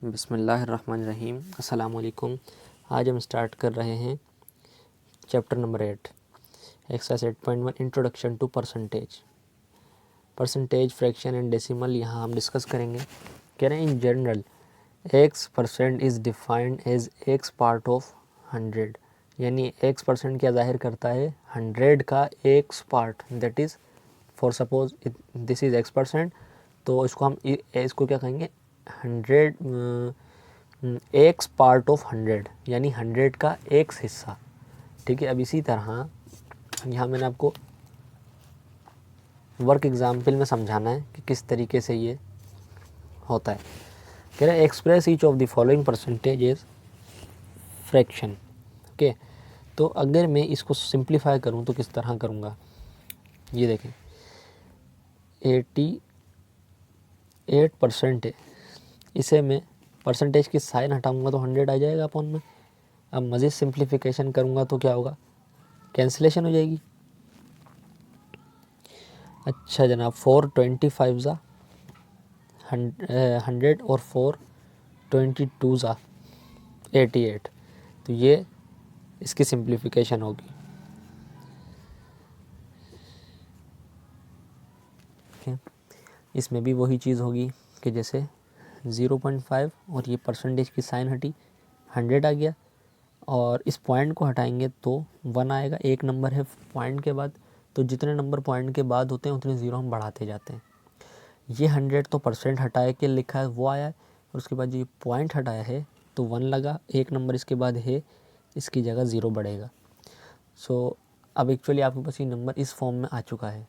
बिस्मिल्लाहिर्रहमानिर्रहीम। अस्सलाम वालेकुम। आज हम स्टार्ट कर रहे हैं chapter number 8 exercise 8.1 introduction to percentage fraction and decimal. यहाँ हम डिस्कस करेंगे। कह रहे हैं in general x% is defined as x part of 100, यानी x% क्या जाहिर करता है 100 का x part, that is for suppose this is x%, तो इसको क्या कहेंगे 100 एक्स पार्ट ऑफ 100, यानी 100 का एक्स हिस्सा। ठीक है। अब इसी तरह यहाँ मैंने आपको वर्क एग्जाम्पल में समझाना है कि किस तरीके से ये होता है। कह रहे हैं express each of the following percentage is fraction. Okay, तो अगर मैं इसको सिंप्लीफाई करूँ तो किस तरह करूँगा, ये देखें 88% है, इसे मैं परसेंटेज की साइन हटाऊंगा तो 100 आ जाएगा अपॉन में। अब मज़ीद सिंप्लीफिकेशन करूंगा तो क्या होगा, कैंसिलेशन हो जाएगी। अच्छा जनाब, 425 ज़ा 100 और 422 ज़ा 88, तो ये इसकी सिंप्लीफिकेशन होगी। इसमें भी वही चीज़ होगी कि जैसे 0.5 और ये परसेंटेज की साइन हटी 100 आ गया, और इस पॉइंट को हटाएंगे तो 1 आएगा। एक नंबर है पॉइंट के बाद, तो जितने नंबर पॉइंट के बाद होते हैं उतने ज़ीरो हम बढ़ाते जाते हैं। ये 100 तो परसेंट हटाए के लिखा है वो आया है, और उसके बाद ये पॉइंट हटाया है तो 1 लगा, एक नंबर इसके बाद है, इसकी जगह 0 बढ़ेगा। सो अब एक्चुअली आपके पास ये नंबर इस फॉर्म में आ चुका है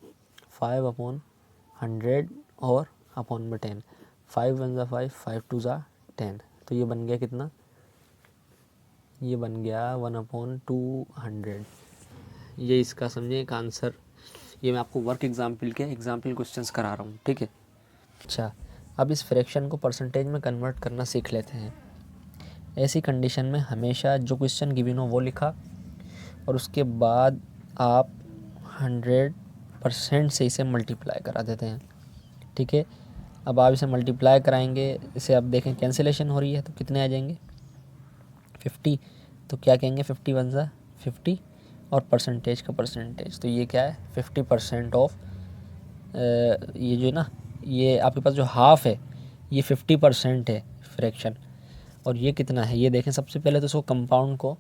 5/100 और अपॉन में 10। 5 1 ज़ा 5, 5 2 ज़ा 10, तो ये बन गया कितना, ये बन गया 1/200। ये इसका समझे एक आंसर। ये मैं आपको वर्क एग्जाम्पल के एग्जाम्पल क्वेश्चंस करा रहा हूँ। ठीक है। अच्छा, अब इस फ्रैक्शन को परसेंटेज में कन्वर्ट करना सीख लेते हैं। ऐसी कंडीशन में हमेशा जो क्वेश्चन गिवन हो वो लिखा, और उसके बाद आप 100% से इसे मल्टीप्लाई करा देते हैं। ठीक है। अब आप इसे मल्टीप्लाई कराएंगे, इसे आप देखें कैंसिलेशन हो रही है तो कितने आ जाएंगे 50, तो क्या कहेंगे 50 1 ज़ा 50, और परसेंटेज का परसेंटेज, तो ये क्या है 50% ऑफ ये जो है ना, ये आपके पास जो हाफ है ये 50% है फ्रैक्शन, और ये कितना है ये देखें। सबसे पहले तो इसको कंपाउंड को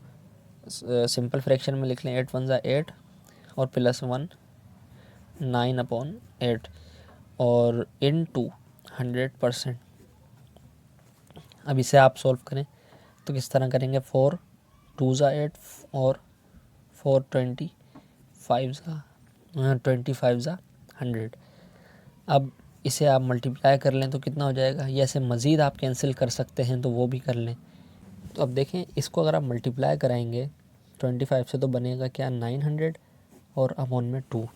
सिंपल फ्रैक्शन में लिख लें, 8 1 ज़ा 8 और +1 9/8 और इनटू 100%। अब इसे आप सॉल्व करें तो किस तरह करेंगे, 4 2 ज़ा 8 और 4 25 ज़ा 100। अब इसे आप मल्टीप्लाई कर लें तो कितना हो जाएगा, ये ऐसे मज़ीद आप कैंसिल कर सकते हैं तो वो भी कर लें। तो अब देखें इसको अगर आप मल्टीप्लाई कराएंगे 25 से तो बनेगा क्या 900 और अपॉन में 2।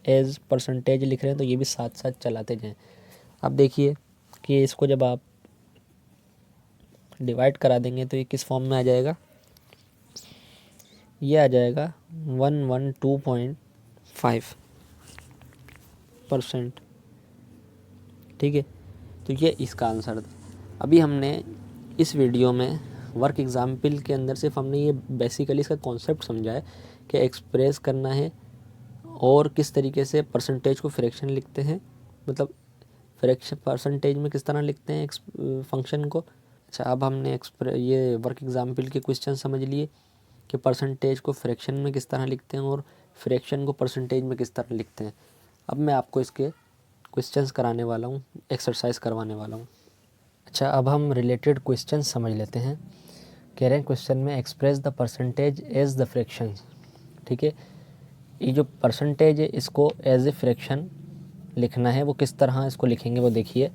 एज परसेंटेज लिख रहे हैं तो ये भी साथ साथ चलाते जाएं। अब देखिए कि इसको जब आप डिवाइड करा देंगे तो ये किस फॉर्म में आ जाएगा, ये आ जाएगा 112.5%। ठीक है, तो ये इसका आंसर था। अभी हमने इस वीडियो में वर्क एग्जाम्पल के अंदर सिर्फ हमने ये बेसिकली इसका कॉन्सेप्ट समझा है कि एक्सप्रेस करना है और किस तरीके से परसेंटेज को फ्रैक्शन लिखते हैं, मतलब फ्रैक्शन परसेंटेज में किस तरह लिखते हैं फंक्शन को। अच्छा, अब हमने ये वर्क एग्जाम्पल के क्वेश्चन समझ लिए कि परसेंटेज को फ्रैक्शन में किस तरह लिखते हैं और फ्रैक्शन को परसेंटेज में किस तरह लिखते हैं। अब मैं आपको इसके क्वेश्चंस कराने वाला हूँ, एक्सरसाइज करवाने वाला हूँ। अच्छा, अब हम रिलेटेड क्वेश्चन समझ लेते हैं। कह रहे हैं क्वेश्चन में express the percentage as the fraction. ठीक है, ये जो परसेंटेज है इसको एज ए फ्रैक्शन लिखना है। वो किस तरह इसको लिखेंगे वो देखिए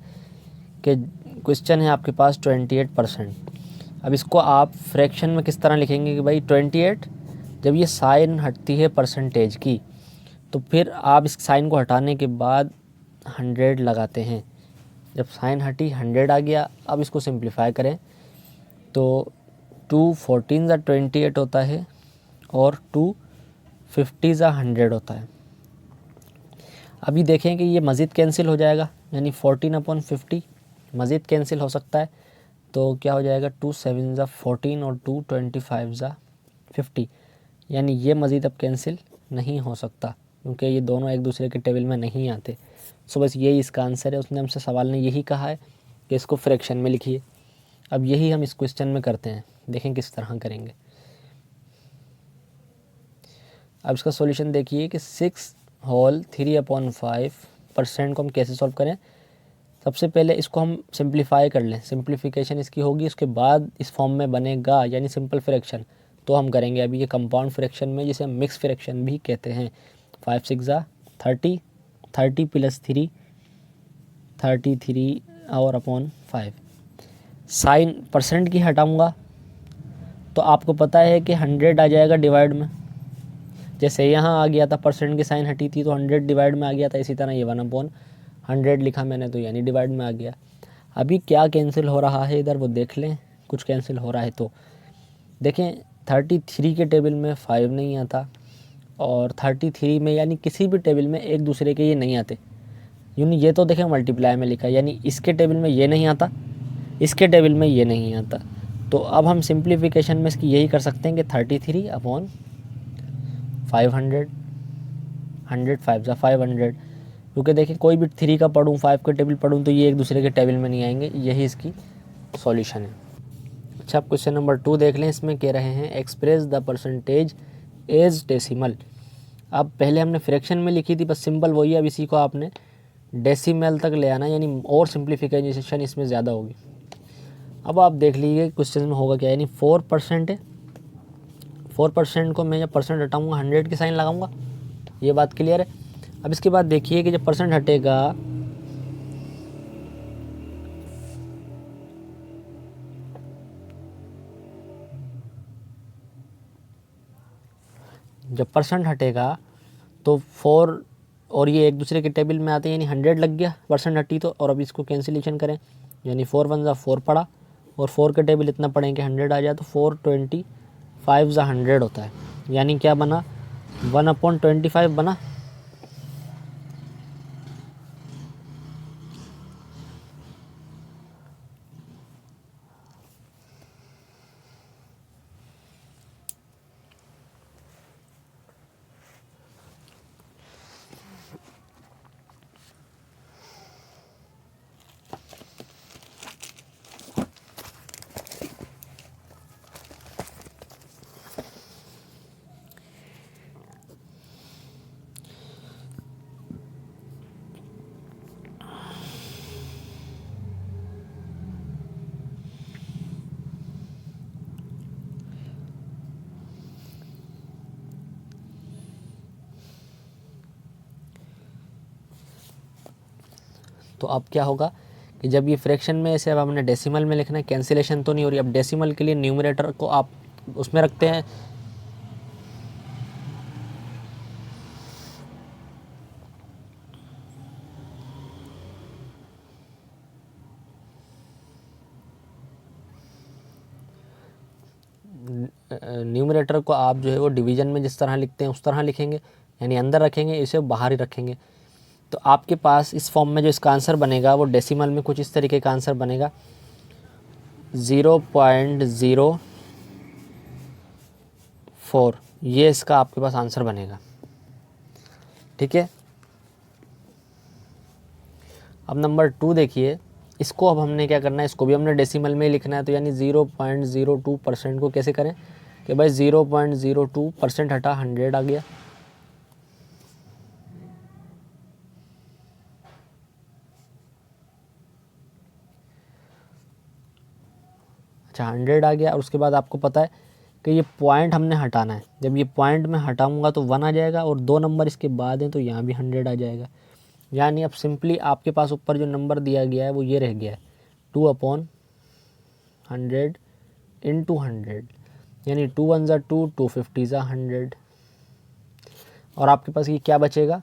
कि क्वेश्चन है आपके पास 28%। अब इसको आप फ्रैक्शन में किस तरह लिखेंगे कि भाई 28, जब ये साइन हटती है परसेंटेज की तो फिर आप इस साइन को हटाने के बाद 100 लगाते हैं। जब साइन हटी 100 आ गया। अब इसको सिंप्लीफाई करें तो 2 14 ज़ा 28 होता है और 2 50 ज़ा 100 होता है। अभी देखें कि ये मज़ीद कैंसिल हो जाएगा, यानी 14/50 मज़ीद कैंसिल हो सकता है। तो क्या हो जाएगा 2 7 ज़ा 14 और 2 25 ज़ा 50, यानी ये मज़ीद अब कैंसिल नहीं हो सकता क्योंकि ये दोनों एक दूसरे के टेबल में नहीं आते। सो बस यही इसका आंसर है। उसने हमसे सवाल ने यही कहा है कि इसको फ्रैक्शन में लिखिए। अब यही हम इस क्वेश्चन में करते हैं, देखें किस तरह करेंगे। अब इसका सॉल्यूशन देखिए कि 6 होल 3/5% को हम कैसे सॉल्व करें। सबसे पहले इसको हम सिंप्लीफाई कर लें, सिंप्लीफिकेशन इसकी होगी, उसके बाद इस फॉर्म में बनेगा यानी सिंपल फ्रैक्शन, तो हम करेंगे अभी ये कंपाउंड फ्रैक्शन में, जिसे हम मिक्स फ्रैक्शन भी कहते हैं। 5 6 ज़ा 30, 30 + 3 33 और अपॉन 5। साइन परसेंट की हटाऊंगा तो आपको पता है कि 100 आ जाएगा डिवाइड में, जैसे यहाँ आ गया था परसेंट की साइन हटी थी तो 100 डिवाइड में आ गया था, इसी तरह ये 1/100 लिखा मैंने तो यानी डिवाइड में आ गया। अभी क्या कैंसिल हो रहा है इधर वो देख लें, कुछ कैंसिल हो रहा है तो देखें 33 के टेबल में 5 नहीं आता और 33 में यानी किसी भी टेबल में एक दूसरे के ये नहीं आते, यूँ ये तो देखें मल्टीप्लाई में लिखा है यानी इसके टेबल में ये नहीं आता, इसके टेबल में ये नहीं आता। तो अब हम सिंप्लीफिकेशन में इसकी यही कर सकते हैं कि 33/500, 100 5 ज़ा 500, क्योंकि देखिए कोई भी 3 का पढ़ूँ 5 का टेबल पढ़ूँ तो ये एक दूसरे के टेबल में नहीं आएंगे, यही इसकी सॉल्यूशन है। अच्छा, आप क्वेश्चन नंबर 2 देख लें। इसमें कह रहे हैं express the percentage as decimal. अब पहले हमने फ्रैक्शन में लिखी थी, बस सिंपल वही है, अब इसी को आपने डेसिमल तक ले आना, यानी और सिंप्लीफिकेशन इसमें ज़्यादा होगी। अब आप देख लीजिए क्वेश्चन में होगा क्या, यानी 4% है, 4% को मैं जब परसेंट हटाऊँगा 100 की साइन लगाऊंगा, ये बात क्लियर है। अब इसके बाद देखिए कि जब परसेंट हटेगा जब परसेंट हटेगा तो 4 और ये एक दूसरे के टेबल में आते हैं, यानी 100 लग गया परसेंट हटी तो। और अब इसको कैंसिलेशन करें, यानी 4 1 ज़ा 4 पड़ा और 4 के टेबल इतना पड़ेंगे 100 आ जाए तो 425 ज़ा 100 होता है, यानी क्या बना 1/25 बना। तो अब क्या होगा कि जब ये फ्रैक्शन में ऐसे अब हमने डेसिमल में लिखना है, कैंसिलेशन तो नहीं हो रही। अब डेसिमल के लिए न्यूमरेटर को आप उसमें रखते हैं, न्यूमरेटर को आप जो है वो डिवीज़न में जिस तरह लिखते हैं उस तरह लिखेंगे, यानी अंदर रखेंगे, इसे बाहर ही रखेंगे। तो आपके पास इस फॉर्म में जो इसका आंसर बनेगा वो डेसिमल में कुछ इस तरीके का आंसर बनेगा 0.04, ये इसका आपके पास आंसर बनेगा। ठीक है, अब नंबर 2 देखिए, इसको अब हमने क्या करना है, इसको भी हमने डेसिमल में ही लिखना है। तो यानी 0.02% को कैसे करें कि भाई 0.02% हटा 100 आ गया, अच्छा 100 आ गया। और उसके बाद आपको पता है कि ये पॉइंट हमने हटाना है, जब ये पॉइंट में हटाऊंगा तो 1 आ जाएगा और 2 नंबर इसके बाद हैं तो यहाँ भी 100 आ जाएगा। यानी अब सिंपली आपके पास ऊपर जो नंबर दिया गया है वो ये रह गया है 2/100 इंटू 100, यानी 2 1 ज़ा 2, 2 50 ज़ा 100, और आपके पास ये क्या बचेगा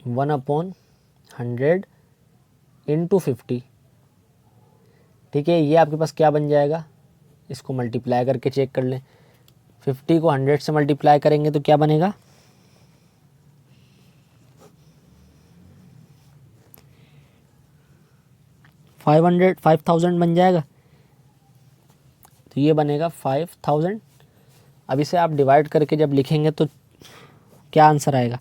1/100 इंटू 50। ठीक है, ये आपके पास क्या बन जाएगा, इसको मल्टीप्लाई करके चेक कर लें। 50 को 100 से मल्टीप्लाई करेंगे तो क्या बनेगा 5000 बन जाएगा। तो ये बनेगा 5000। अब इसे आप डिवाइड करके जब लिखेंगे तो क्या आंसर आएगा?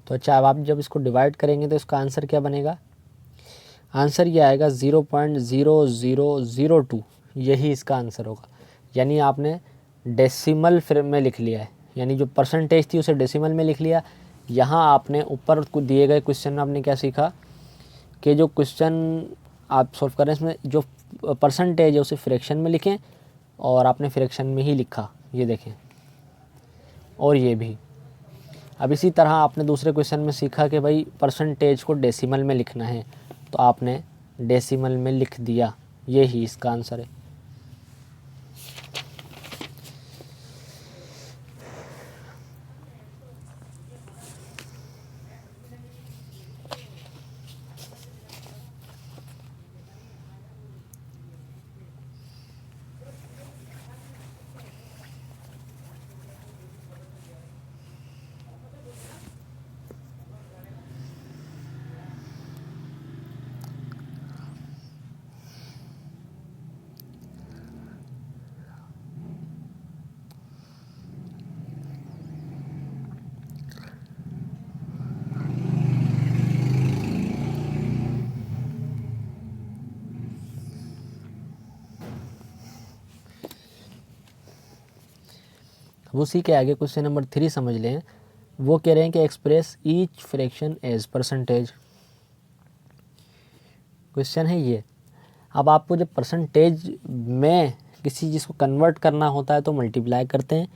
तो अच्छा, अब आप जब इसको डिवाइड करेंगे तो इसका आंसर क्या बनेगा? आंसर ये आएगा 0.0002, यही इसका आंसर होगा। यानी आपने डेसिमल में लिख लिया है, यानी जो परसेंटेज थी उसे डेसिमल में लिख लिया। यहाँ आपने ऊपर दिए गए क्वेश्चन में आपने क्या सीखा कि जो क्वेश्चन आप सॉल्व कर रहे हैं इसमें जो परसेंटेज है उसे फ्रैक्शन में लिखें, और आपने फ्रैक्शन में ही लिखा, ये देखें। और ये भी अब इसी तरह आपने दूसरे क्वेश्चन में सीखा कि भाई परसेंटेज को डेसिमल में लिखना है, तो आपने डेसिमल में लिख दिया, ये ही इसका आंसर है। अब उसी के आगे क्वेश्चन नंबर 3 समझ लें। वो कह रहे हैं कि express each fraction as percentage. Question है ये। अब आपको जब परसेंटेज में किसी चीज़ को कन्वर्ट करना होता है तो मल्टीप्लाई करते हैं,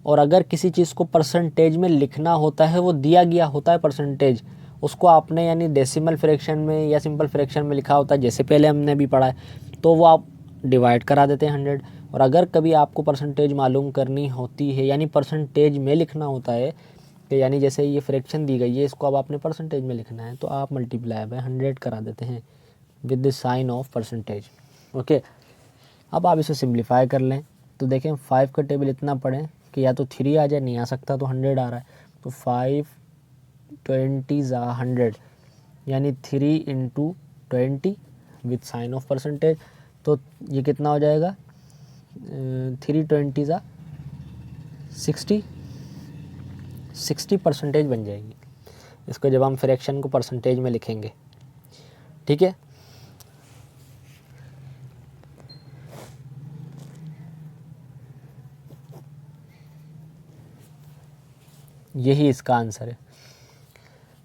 और अगर किसी चीज़ को परसेंटेज में लिखना होता है, वो दिया गया होता है परसेंटेज, उसको आपने यानी डेसिमल फ्रैक्शन में या सिंपल फ्रैक्शन में लिखा होता है, जैसे पहले हमने भी पढ़ा है, तो वो आप डिवाइड करा देते हैं 100। और अगर कभी आपको परसेंटेज मालूम करनी होती है, यानी परसेंटेज में लिखना होता है, कि यानी जैसे ये फ्रैक्शन दी गई है, इसको अब आपने परसेंटेज में लिखना है, तो आप मल्टीप्लाई बाय 100 करा देते हैं with the sign of percentage. Okay, अब आप इसे सिंप्लीफाई कर लें तो देखें 5 का टेबल इतना पढ़ें कि या तो 3 आ जाए, नहीं आ सकता तो 100 आ रहा है, तो 5 20 100, यानी 3 × 20 विथ साइन ऑफ परसेंटेज। तो ये कितना हो जाएगा? 3 20 60 परसेंटेज बन जाएगी इसको जब हम फ्रैक्शन को परसेंटेज में लिखेंगे। ठीक है, यही इसका आंसर है।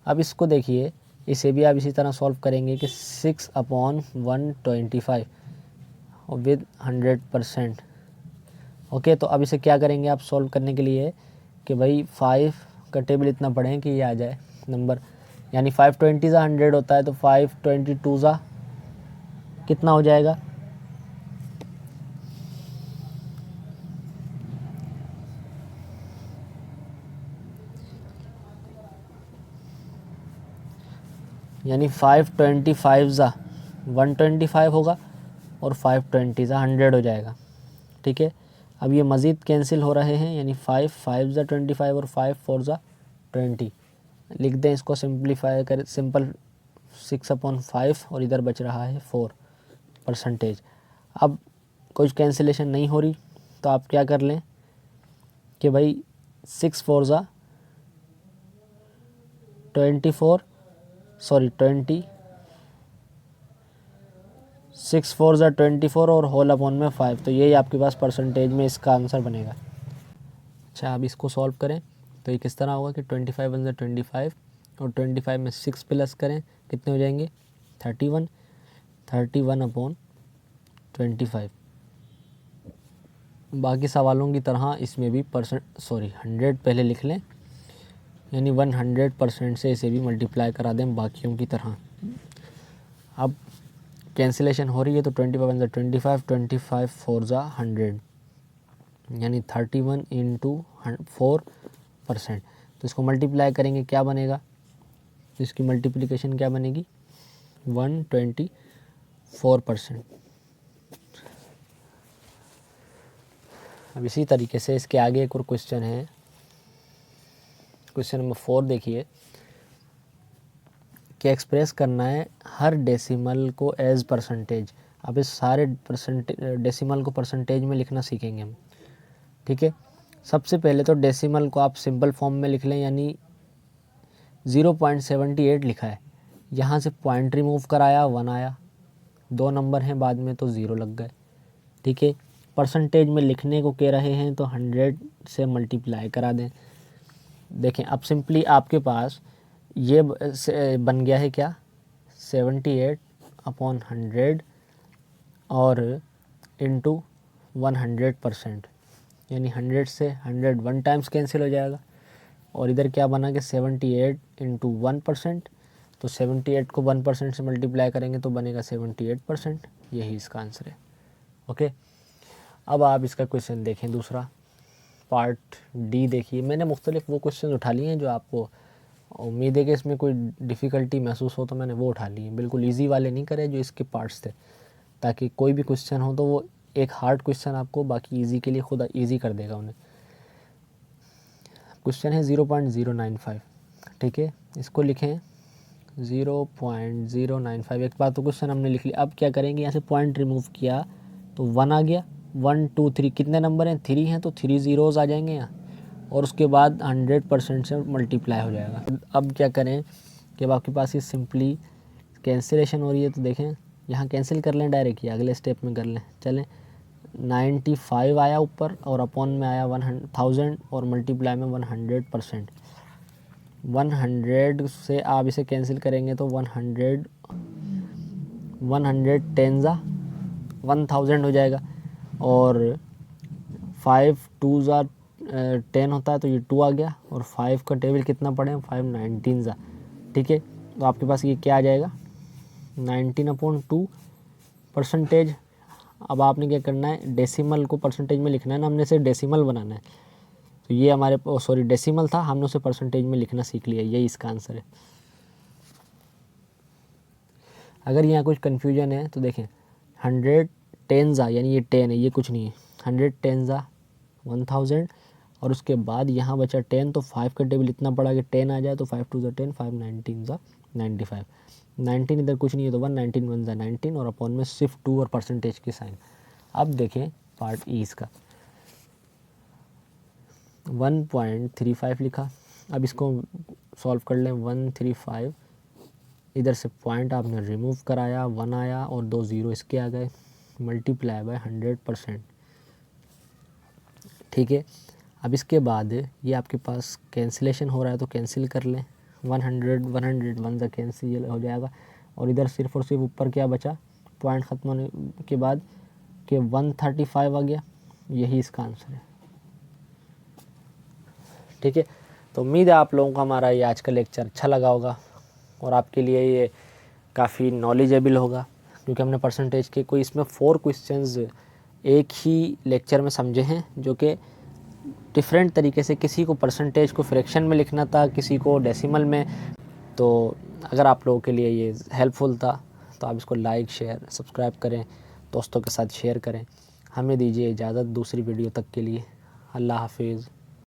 अब इसको देखिए, इसे भी आप इसी तरह सॉल्व करेंगे कि 6/125 विद 100%। ओके, तो अब इसे क्या करेंगे आप सॉल्व करने के लिए कि भाई 5 का टेबल इतना पढ़ें कि ये आ जाए नंबर, यानी 5 20 100 होता है, तो 5 22 कितना हो जाएगा? यानी 5 25 125 होगा, और 5 20 100 हो जाएगा। ठीक है, अब ये मज़ीद कैंसिल हो रहे हैं, यानी 5 5 25 और 5 4 20। लिख दें इसको, सिंप्लीफाई कर, सिंपल 6/5, और इधर बच रहा है 4 परसेंटेज। अब कुछ कैंसिलेशन नहीं हो रही, तो आप क्या कर लें कि भाई 6 4 24, सॉरी 20, 6 4 24 और होल अपॉन में 5, तो यही आपके पास परसेंटेज में इसका आंसर बनेगा। अच्छा, अब इसको सॉल्व करें तो ये किस तरह होगा कि 25 1 25, और 25 में 6 प्लस करें, कितने हो जाएंगे? 31, 31/25। बाकी सवालों की तरह इसमें भी 100 पहले लिख लें, यानी 100% से इसे भी मल्टीप्लाई करा दें बाकियों की तरह। अब कैंसिलेशन हो रही है, तो 25 1 25, 25 4 100, यानी 31 × 4%। तो इसको मल्टीप्लाई करेंगे क्या बनेगा, तो इसकी मल्टीप्लिकेशन क्या बनेगी 124%। अब इसी तरीके से इसके आगे एक और क्वेश्चन है, क्वेश्चन नंबर 4 देखिए कि एक्सप्रेस करना है हर डेसिमल को एज परसेंटेज। अब इस सारे डेसिमल को परसेंटेज में लिखना सीखेंगे हम, ठीक है। सबसे पहले तो डेसिमल को आप सिंपल फॉर्म में लिख लें, यानी 0.78 लिखा है, यहाँ से पॉइंट रिमूव कराया 1 आया, 2 नंबर हैं बाद में तो 0 लग गए, ठीक है। परसेंटेज में लिखने को कह रहे हैं तो 100 से मल्टीप्लाई करा दें। देखें अब सिंपली आपके पास ये बन गया है क्या 78/100 और इंटू 100%, यानी 100 से 100 1 टाइम्स कैंसिल हो जाएगा। और इधर क्या बना कि 78 इंटू 1%, तो 78 को 1% से मल्टीप्लाई करेंगे तो बनेगा 78%। यही इसका आंसर है। ओके, अब आप इसका क्वेश्चन देखें दूसरा पार्ट डी देखिए। मैंने मुख्तलिफ वो क्वेश्चन उठा लिए हैं जो आपको उम्मीद है कि इसमें कोई डिफ़िकल्टी महसूस हो तो मैंने वो उठा लिए, बिल्कुल इजी वाले नहीं करे जो इसके पार्ट्स थे, ताकि कोई भी क्वेश्चन हो तो वो एक हार्ड क्वेश्चन आपको बाकी इजी के लिए खुद इजी कर देगा उन्हें। क्वेश्चन है 0.095, ठीक है, इसको लिखें 0.095। एक बार तो क्वेश्चन हमने लिख लिया। अब क्या करेंगे, यहाँ से पॉइंट रिमूव किया तो 1 आ गया, 1 2 3 कितने नंबर हैं 3 हैं, तो 3 ज़ीरोज़ आ जाएंगे यहाँ, और उसके बाद 100% से मल्टीप्लाई हो जाएगा। अब क्या करें कि अब आपके पास ये सिंपली कैंसिलेशन हो रही है, तो देखें यहाँ कैंसिल कर लें डायरेक्ट, या अगले स्टेप में कर लें। चलें 95 आया ऊपर और अपॉन में आया 1000 और मल्टीप्लाई में 100%। 100 से आप इसे कैंसिल करेंगे तो 100 10 ज़ा 1000 हो जाएगा, और 5 2 ज़ा 10 होता है तो ये 2 आ गया, और 5 का टेबल कितना पड़े 5 19 ज़ा, ठीक है। तो आपके पास ये क्या आ जाएगा 19/2%। अब आपने क्या करना है, डेसिमल को परसेंटेज में लिखना है ना, हमने सिर्फ डेसिमल बनाना है, तो ये हमारे सॉरी डेसिमल था, हमने उसे परसेंटेज में लिखना सीख लिया, यही इसका आंसर है। अगर यहाँ कुछ कन्फ्यूजन है तो देखें 100 10 ज़ा, यानी ये 10 है, ये कुछ नहीं है, 100 10 ज़ा 1000, और उसके बाद यहाँ बचा 10, तो 5 का टेबल इतना पड़ा कि 10 आ जाए, तो 5 2 ज़ा 10, 5 19 ज़ा 95, 19 इधर कुछ नहीं है तो 119 1 ज़ा 19, और अपॉन में सिर्फ 2 और परसेंटेज के साइन। अब देखें पार्ट ई इसका 1.35 लिखा। अब इसको सॉल्व कर लें 135, इधर से पॉइंट आपने रिमूव कराया 1 आया और 2 ज़ीरो इसके आ गए, मल्टीप्लाई बाय 100%, ठीक है। अब इसके बाद ये आपके पास कैंसिलेशन हो रहा है तो कैंसिल कर लें, 100 1 ज़ा कैंसिल हो जाएगा, और इधर सिर्फ और सिर्फ ऊपर क्या बचा पॉइंट ख़त्म होने के बाद कि 135 आ गया, यही इसका आंसर है, ठीक है। तो उम्मीद है आप लोगों को हमारा ये आज का लेक्चर अच्छा लगा होगा और आपके लिए ये काफ़ी नॉलेजेबल होगा, क्योंकि हमने परसेंटेज के कोई इसमें 4 क्वेश्चंस एक ही लेक्चर में समझे हैं, जो कि डिफरेंट तरीके से, किसी को परसेंटेज को फ्रैक्शन में लिखना था, किसी को डेसिमल में। तो अगर आप लोगों के लिए ये हेल्पफुल था तो आप इसको लाइक शेयर सब्सक्राइब करें, दोस्तों के साथ शेयर करें। हमें दीजिए इजाज़त दूसरी वीडियो तक के लिए। अल्लाह हाफिज़।